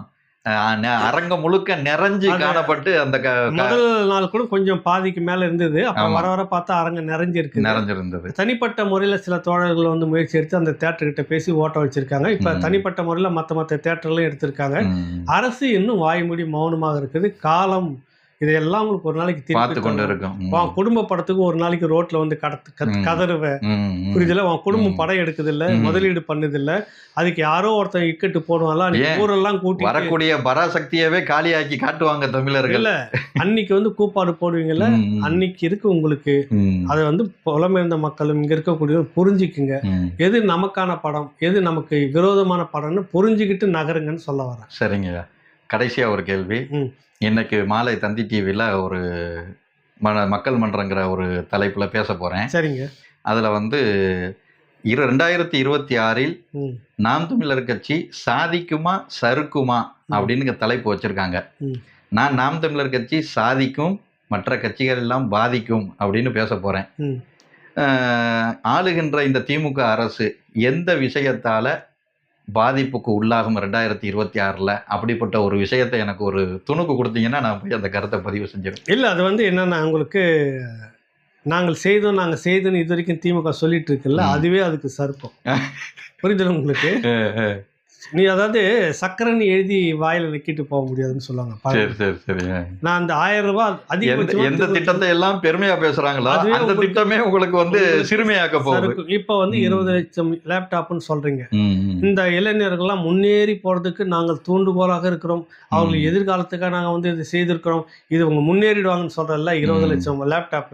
அரங்கம் முழுக்க நிறைஞ்சு காணப்பட்டு அந்த முதல் நாள் கூட கொஞ்சம் பாதிக்கு மேல இருந்தது. அப்ப வர பார்த்தா அரங்கம் நிறைஞ்சிருந்தது. தனிப்பட்ட முறையில சில தோழர்கள் வந்து முயற்சி எடுத்து அந்த தியேட்டர் கிட்ட பேசி ஓட்ட வச்சிருக்காங்க. இப்ப தனிப்பட்ட முறையில மத்த தியேட்டர்லயும் எடுத்திருக்காங்க. அரசு இன்னும் வாய்மூடி மௌனமாக இருக்குது. காலம் இதையெல்லாம் உங்களுக்கு ஒரு நாளைக்கு பார்த்து கொண்டு இருக்கும். குடும்ப படத்துக்கு ஒரு நாளைக்கு ரோட்ல வந்து கதறுவேன், புரியுதுல? உன் குடும்பம் படம் எடுக்குது இல்ல, முதலீடு பண்ணுது இல்ல, அதுக்கு யாரோ ஒருத்தன் இக்கட்டு போடுவான்ல, ஊரெல்லாம் கூட்டி வரக்கூடிய பராசக்தியவே காலியாக்கி காட்டுவாங்க தமிழர்கள். இல்ல அன்னைக்கு வந்து கூப்பாடு போடுவீங்கல்ல, அன்னைக்கு இருக்கு உங்களுக்கு. அதை வந்து புலம்பெயர்ந்த மக்களும் இங்க இருக்கக்கூடிய புரிஞ்சுக்குங்க, எது நமக்கான படம், எது நமக்கு விரோதமான படம்னு புரிஞ்சுக்கிட்டு நகருங்கன்னு சொல்ல வரேன். சரிங்க. கடைசியா ஒரு கேள்வி. இன்னைக்கு மாலை தந்தி டிவியில் ஒரு மக்கள் மன்றங்கிற ஒரு தலைப்பில் பேச போகிறேன். சரிங்க. அதில் வந்து 2026 நாம் தமிழர் கட்சி சாதிக்குமா சறுக்குமா அப்படின்னு தலைப்பு வச்சுருக்காங்க. நான் நாம் தமிழர் கட்சி சாதிக்கும், மற்ற கட்சிகள் எல்லாம் பாதிக்கும் அப்படின்னு பேச போகிறேன். ஆளுகின்ற இந்த திமுக அரசு எந்த விஷயத்தால் பாதிப்புக்கு உள்ளாகும் 2026 அப்படிப்பட்ட ஒரு விஷயத்தை எனக்கு ஒரு துணுக்கு கொடுத்தீங்கன்னா நான் போய் அந்த கருத்தை பதிவு செஞ்சிடும். இல்லை, அது வந்து என்னன்னா, உங்களுக்கு நாங்கள் செய்தோன்னு இது வரைக்கும் திமுக சொல்லிட்டு இருக்குல்ல, அதுவே அதுக்கு சறுக்கும். புரியுதுல உங்களுக்கு? நீ அதாவது சக்கரன்னு எழுதி வாயில நக்கிட்டு போக முடியாதுன்னு சொல்லுவாங்க. நான் அந்த 1000 ரூபாய் அதிகம் எந்த திட்டத்தை எல்லாம் பெருமையா பேசுறாங்களோ அந்த திட்டமே உங்களுக்கு வந்து சிறுமையாக்க போகுது. இப்ப வந்து 20 லட்சம் லேப்டாப்னு சொல்றீங்க. இந்த இளைஞர்கள்லாம் முன்னேறி போறதுக்கு நாங்கள் தூண்டுகோலாக இருக்கிறோம், அவர்கள் எதிர்காலத்துக்காக நாங்கள் வந்து இது செய்திருக்கிறோம், இது அவங்க முன்னேறிடுவாங்கன்னு சொல்றல. 20 லட்சம் லேப்டாப்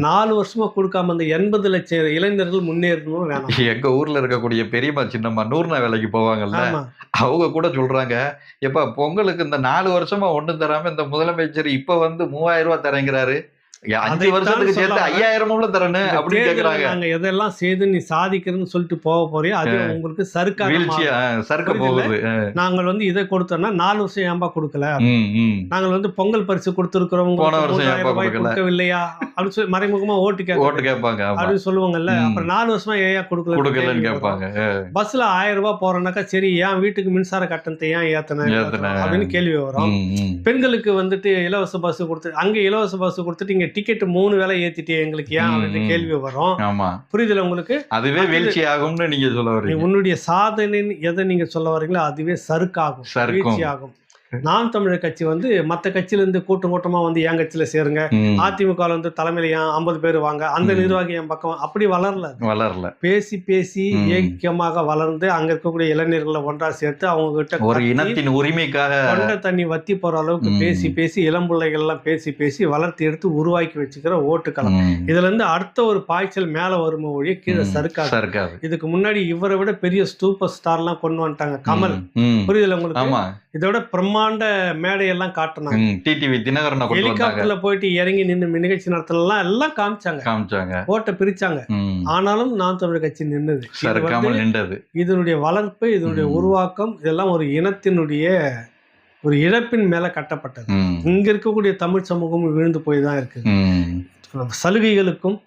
4 வருஷமா கொடுக்காம அந்த 80 லட்சம் இளைஞர்கள் முன்னேறணும் வேணாம். எங்க ஊர்ல இருக்கக்கூடிய பெரியம்மா சின்னம்மா 100 வேலைக்கு போவாங்கல்ல, அவங்க கூட சொல்றாங்க, எப்ப பொங்கலுக்கு இந்த 4 வருஷமா ஒண்ணு தராம இந்த முதலமைச்சர் இப்ப வந்து 3000 ரூபாய் தரேங்கிறாரு, 5 வருஷத்துக்கு சேர்த்து 5000 தரணும் அப்படின்னு கேக்குறாங்க. நாங்க எதெல்லாம் செய்து நீ சாதிக்கிறேன்னு சொல்லிட்டு போக போறியா, அது உங்களுக்கு சறுக்க போகுது. நாங்கள் வந்து இதை கொடுத்தோம்னா 4 வருஷம் ஏன்பா கொடுக்கல, நாங்கள் வந்து பொங்கல் பரிசு கொடுத்துருக்கிறோம், போன வருஷம் கொடுக்கவில்லையா அப்படின்னு சொல்லி மறைமுகமா ஓட்டு கேட்பாங்க அப்படின்னு சொல்லுவாங்கல்ல. அப்புறம் 4 வருஷமா ஏன் கொடுக்கலன்னு கேட்பாங்க. பஸ்ல 1000 ரூபாய் போறோம்னாக்கா, சரி ஏன் வீட்டுக்கு மின்சார கட்டணத்தை ஏன் ஏத்தன அப்படின்னு கேள்வி வரும். பெண்களுக்கு வந்துட்டு இலவச பஸ் கொடுத்து, அங்க இலவச பஸ் கொடுத்துட்டு இங்க டிக்கெட் 3 வேலை ஏத்திட்டு எங்களுக்கு ஏன் அப்படின்னு கேள்வி வரும். புரியுதுல உங்களுக்கு? அதுவே வீழ்ச்சி ஆகும்னு நீங்க சொல்ல வரீங்க. உன்னுடைய சாதனை எதை நீங்க சொல்ல வரீங்களோ அதுவே சறுக்காகும், வீழ்ச்சி ஆகும். நாம் தமிழர் கட்சி வந்து மற்ற கட்சியில இருந்து கூட்டமா வந்து என் கட்சியில சேருங்க, அதிமுக வந்து தலைமையில ஏன் 50 பேர் வாங்க, அந்த நிர்வாகி என் பக்கம், அப்படி வளரல. பேசி ஏக்கமாக வளர்ந்து அங்க இருக்கக்கூடிய இளைஞர்களை ஒன்றா சேர்த்து அவங்க கிட்ட ஒரு இனத்தின் உரிமைக்காக தொண்டை தண்ணி வத்தி போற அளவுக்கு பேசி இளம்பிள்ளைகள் எல்லாம் பேசி வளர்த்து எடுத்து உருவாக்கி வச்சுக்கிற ஓட்டுக்களம். இதுல இருந்து அடுத்த ஒரு பாய்ச்சல் மேல வருமோ ஒழிய கீழே சறுக்காது. இதுக்கு முன்னாடி இவரை விட பெரிய சூப்பர் ஸ்டார் எல்லாம் கொண்டு வந்துட்டாங்க, கமல். புரியுதுல உங்களுக்கு? இதோட பிரம்மாண்ட மேடையெல்லாம் காட்டினாங்க. டிடிவி தினகரன் ஹெலிகாப்டர்ல போயிட்டு இறங்கி நின்று நிகழ்ச்சி நடத்தலாம் எல்லாம் காமிச்சாங்க, ஓட்ட பிரிச்சாங்க. ஆனாலும் நாம் தமிழர் கட்சி நின்றது. இதனுடைய வளர்ப்பு, இதனுடைய உருவாக்கம், இதெல்லாம் ஒரு இனத்தினுடைய ஒரு இழப்பின் மேல கட்டப்பட்டது. இங்க இருக்கக்கூடிய தமிழ் சமூகமும் விழுந்து போய் தான் இருக்கு. சலுகைகளுக்கும்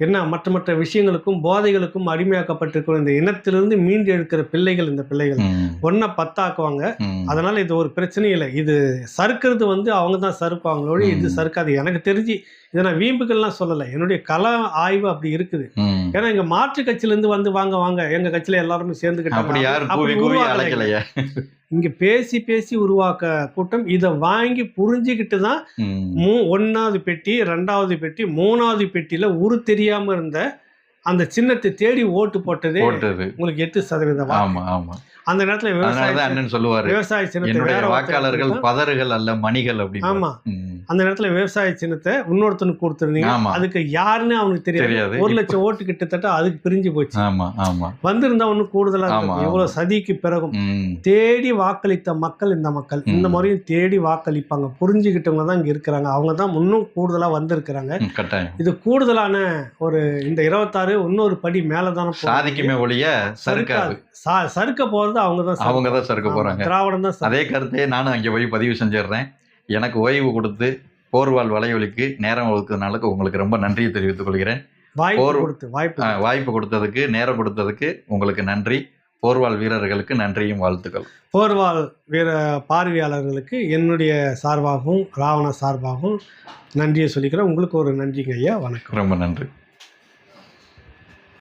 என்ன மற்ற விஷயங்களுக்கும் போதைகளுக்கும் அடிமையாக்கப்பட்டிருக்கிற இந்த இனத்திலிருந்து மீண்டு எடுக்கிற பிள்ளைகள், இந்த பிள்ளைகள் ஒன்ன 10 ஆக்குவாங்க. அதனால இது ஒரு பிரச்சனையும் இல்லை. இது சறுக்கிறது வந்து அவங்க தான் சறுப்பாங்களோட இது சறுக்காது. எனக்கு தெரிஞ்சு இதை நான் வீம்புகள்லாம் சொல்லலை, என்னுடைய கல ஆய்வு அப்படி இருக்குது. ஏன்னா இங்க மாற்று கட்சியில இருந்து வந்து வாங்க எங்க கட்சியில எல்லாருமே சேர்ந்துக்கிட்டாங்க. இங்க பேசி உருவாக்க கூட்டம் இதை வாங்கி புரிஞ்சுக்கிட்டு தான் 1வது பெட்டி 2வது பெட்டி 3வது பெட்டியில தெரியாம இருந்த அந்த சின்னத்தை தேடி ஓட்டு போட்டதே உங்களுக்கு 8% ஆமா ஆமா. அந்த நேரத்துல அண்ணன் சொல்லுவாரு, விவசாய சின்னத்தை என்னுடைய வாக்காளர்கள் பதறுகள் அல்ல மணிகள் அப்படின்னு. ஆமா, அந்த நேரத்துல விவசாய சின்னத்தை இன்னொருத்தனுக்கு கொடுத்துருந்தீங்க. அதுக்கு யாருன்னு அவனுக்கு தெரியாது. 1 லட்சம் ஓட்டு கிட்டத்தட்ட அதுக்கு பிரிஞ்சு போச்சு. ஆமா ஆமா. வந்திருந்தா ஒன்னும் கூடுதலா எவ்வளவு சதிக்கு பிறகும் தேடி வாக்களித்த மக்கள் இந்த முறையும் தேடி வாக்களிப்பாங்க. புரிஞ்சுக்கிட்டவங்க தான் இங்க இருக்கிறாங்க. அவங்க தான் இன்னும் கூடுதலா வந்திருக்கிறாங்க. இது கூடுதலான ஒரு இந்த 26 இன்னொரு படி மேலதான சாதிக்குமே ஒழிய சறுக்காது. சறுக்க போறது அவங்க தான் சறுக்க போறாங்க. திராவிடம் தான். அதே கருத்தையே நானும் அங்கே போய் பதிவு செஞ்சிடுறேன். எனக்கு ஓய்வு கொடுத்து போர்வால் வலையொலிக்கு நேரம் ஒதுக்குறதுனால உங்களுக்கு ரொம்ப நன்றியை தெரிவித்துக் கொள்கிறேன். வாய்ப்பு கொடுத்ததுக்கு, நேரம் கொடுத்ததுக்கு உங்களுக்கு நன்றி. போர்வால் வீரர்களுக்கு நன்றியும் வாழ்த்துக்கள். போர்வால் பார்வையாளர்களுக்கு என்னுடைய சார்பாகவும் ராவண சார்பாகவும் நன்றியை சொல்லிக்கிறேன். உங்களுக்கு ஒரு நன்றிங்க ஐயா. வணக்கம். ரொம்ப நன்றி.